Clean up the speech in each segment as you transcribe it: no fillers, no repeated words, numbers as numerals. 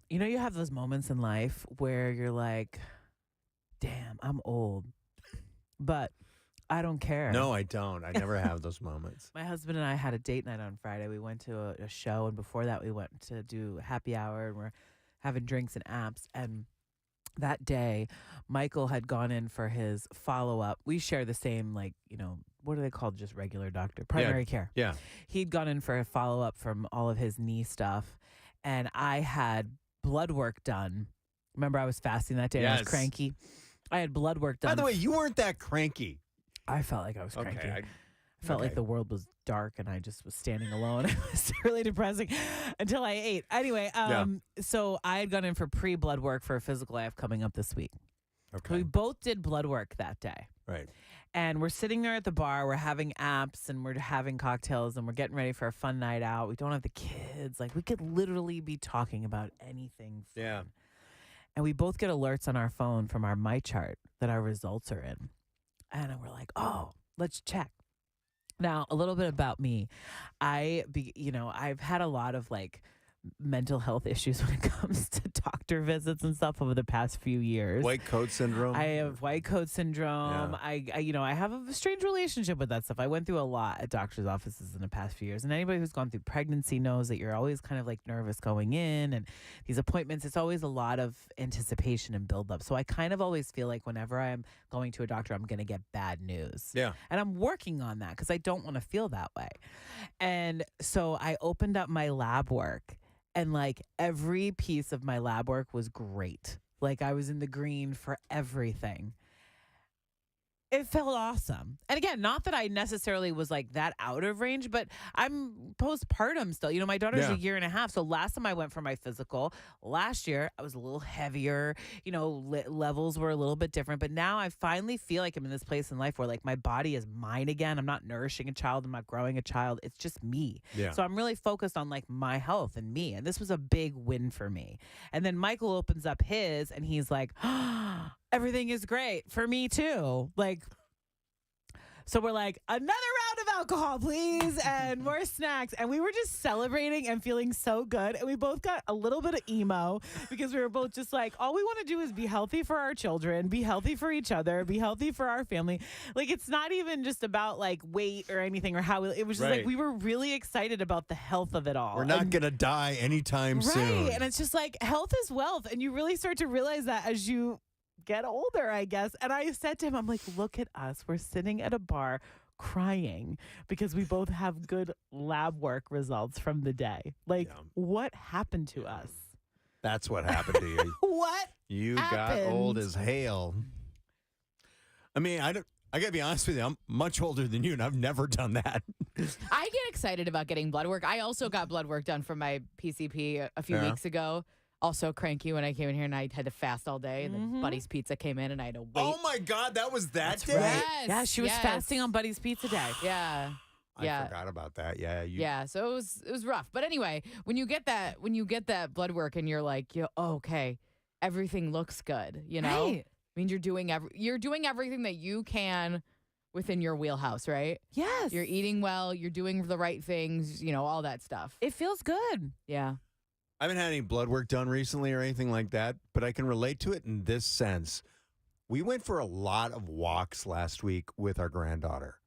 You know, you have those moments in life where you're like, damn, I'm old, but I don't care. No, I don't. I never have those moments. My husband and I had a date night on Friday. We went to a show, and before that, we went to do happy hour, and we're having drinks and apps. And that day, Michael had gone in for his follow up. We share the same, like, what are they called? Just regular doctor, primary care. Yeah. He'd gone in for a follow up from all of his knee stuff, and I had blood work done. Remember, I was fasting that day. And I was cranky. I had blood work done. By the way, you weren't that cranky. I felt like I was cranky. Okay. I felt like the world was dark and I just was standing alone. It was really depressing until I ate. Anyway, so I had gone in for pre-blood work for a physical I have coming up this week. Okay. So we both did blood work that day. Right. And we're sitting there at the bar. We're having apps and we're having cocktails and we're getting ready for a fun night out. We don't have the kids. Like, we could literally be talking about anything fun. Yeah. And we both get alerts on our phone from our My Chart that our results are in. And we're like, oh, let's check. Now, a little bit about me. I've had a lot of like mental health issues when it comes to doctor visits and stuff over the past few years. White coat syndrome. I have white coat syndrome. Yeah. I have a strange relationship with that stuff. I went through a lot at doctor's offices in the past few years. And anybody who's gone through pregnancy knows that you're always kind of like nervous going in. And these appointments, it's always a lot of anticipation and buildup. So I kind of always feel like whenever I'm going to a doctor, I'm going to get bad news. Yeah. And I'm working on that because I don't want to feel that way. And so I opened up my lab work. And like every piece of my lab work was great. Like I was in the green for everything. It felt awesome. And again, not that I necessarily was like that out of range, but I'm postpartum still. My daughter's a year and a half. So last time I went for my physical, last year I was a little heavier, levels were a little bit different. But now I finally feel like I'm in this place in life where like my body is mine again. I'm not nourishing a child. I'm not growing a child. It's just me. Yeah. So I'm really focused on like my health and me. And this was a big win for me. And then Michael opens up his and he's like, everything is great for me too. Like, so we're like, another round of alcohol, please, and more snacks. And we were just celebrating and feeling so good. And we both got a little bit of emo because we were both just like, all we want to do is be healthy for our children, be healthy for each other, be healthy for our family. Like, it's not even just about like weight or anything or how it was just like, we were really excited about the health of it all. We're not going to die anytime soon. Right. And it's just like, health is wealth. And you really start to realize that as you get older, I guess. And I said to him, I'm like, look at us. We're sitting at a bar crying because we both have good lab work results from the day. Like, what happened to us? That's what happened to you. What You happened? got old as hail. I mean, I got to be honest with you. I'm much older than you, and I've never done that. I get excited about getting blood work. I also got blood work done from my PCP a few weeks ago. Also cranky when I came in here and I had to fast all day. And then Buddy's Pizza came in and I had to wait. Oh, my God. That was that day? Yes, Yeah, she was fasting on Buddy's Pizza Day. Yeah. I forgot about that. Yeah. Yeah, so it was rough. But anyway, when you get that blood work and you're like, okay, everything looks good, Right. I mean, you're doing everything that you can within your wheelhouse, right? Yes. You're eating well, you're doing the right things, all that stuff. It feels good. Yeah. I haven't had any blood work done recently or anything like that, but I can relate to it in this sense. We went for a lot of walks last week with our granddaughter,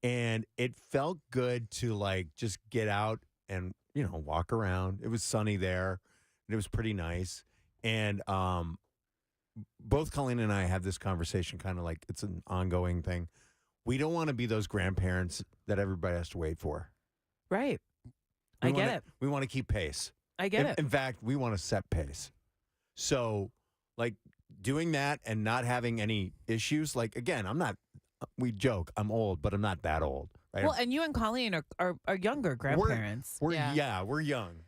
and it felt good to like just get out and, walk around. It was sunny there, and it was pretty nice. And both Colleen and I have this conversation kind of like it's an ongoing thing. We don't want to be those grandparents that everybody has to wait for. Right. I get it. We want to keep pace. I get it. In fact, we want to set pace. So, like, doing that and not having any issues, like, again, we joke, I'm old, but I'm not that old. Right? Well, and you and Colleen are younger grandparents. We're young.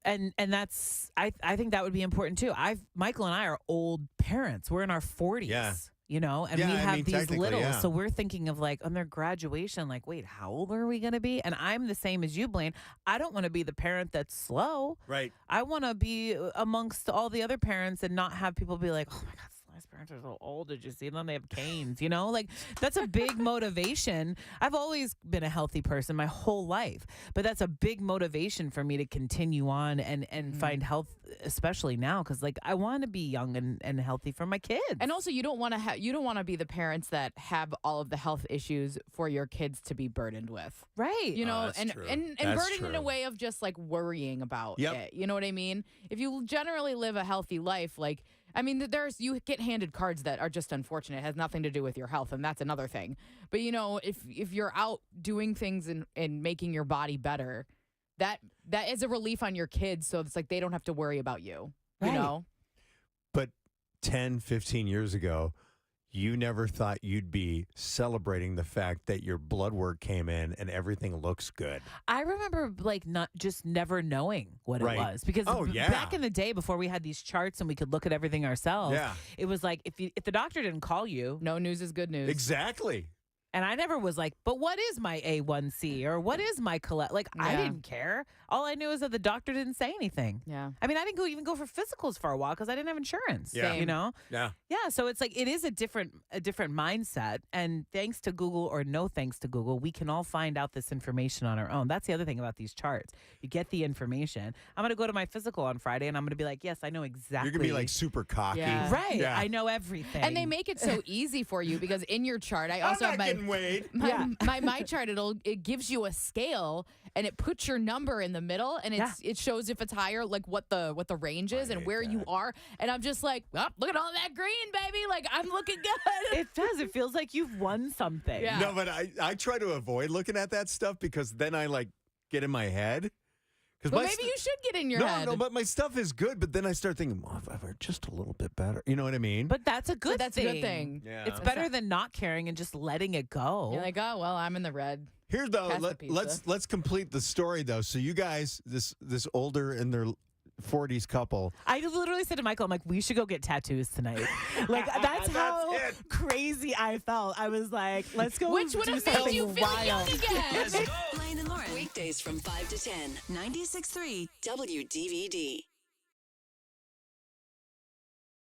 And that's, I think that would be important too. Michael and I are old parents. We're in our 40s. Yeah. And we have these technically, littles. So we're thinking of like on their graduation, like, wait, how old are we going to be? And I'm the same as you, Blaine. I don't want to be the parent that's slow. Right. I want to be amongst all the other parents and not have people be like, oh my God, my parents are so old. Did you see them? They have canes, you know? Like, that's a big motivation. I've always been a healthy person my whole life, but that's a big motivation for me to continue on and find health, especially now, because, like, I want to be young and healthy for my kids. And also, you don't want to be the parents that have all of the health issues for your kids to be burdened with. Right. You know, that's and true. and That's burdened in a true. way of just like worrying about Yep. it. You know what I mean? If you generally live a healthy life, like, I mean, you get handed cards that are just unfortunate. It has nothing to do with your health, and that's another thing. But, you know, if you're out doing things and making your body better, that is a relief on your kids, so it's like they don't have to worry about you. You Right. know? But 10, 15 years ago, you never thought you'd be celebrating the fact that your blood work came in and everything looks good. I remember like not just never knowing what Right. it was because Yeah. back in the day before we had these charts and we could look at everything ourselves, Yeah. it was like if the doctor didn't call you, No news is good news. Exactly. and I never was like, but what is my A1C or what is my cholesterol? Like I Yeah. didn't care. All I knew is that the doctor didn't say anything. Yeah. I mean, I didn't even go for physicals for a while because I didn't have insurance. Yeah. You know. Yeah. Yeah, so it's like it is a different mindset, and thanks to Google or no thanks to Google, we can all find out this information on our own. That's the other thing about these charts. You get the information. I'm going to go to my physical on Friday, and I'm going to be like, yes, I know exactly. You're going to be like super cocky. Yeah. right. Yeah. I know everything. And they make it so easy for you because in your chart, I also I'm have not getting weighed. my chart. It gives you a scale and it puts your number in the middle and it shows if it's higher, like what the range is and hate where you that. are. And I'm just like, oh, look at all that green, baby. Like I'm looking good. It does. It feels like you've won something. Yeah. No, but I try to avoid looking at that stuff because then I like get in my head. But maybe you should get in your head. No, but my stuff is good. But then I start thinking, well, if I were just a little bit better. You know what I mean? But that's a good That's thing. a good thing. Yeah. It's better than not caring and just letting it go. You're like, oh well, I'm in the red. Here though, Pass the pizza. let's complete the story though. So you guys, this older in their 40s couple. I literally said to Michael, I'm like, we should go get tattoos tonight. Like, that's how it. crazy I felt. I was like, let's go Which would do have made something you feel young wild. again. Blaine and Lauren. Weekdays from 5 to 10. 96.3 WDVD.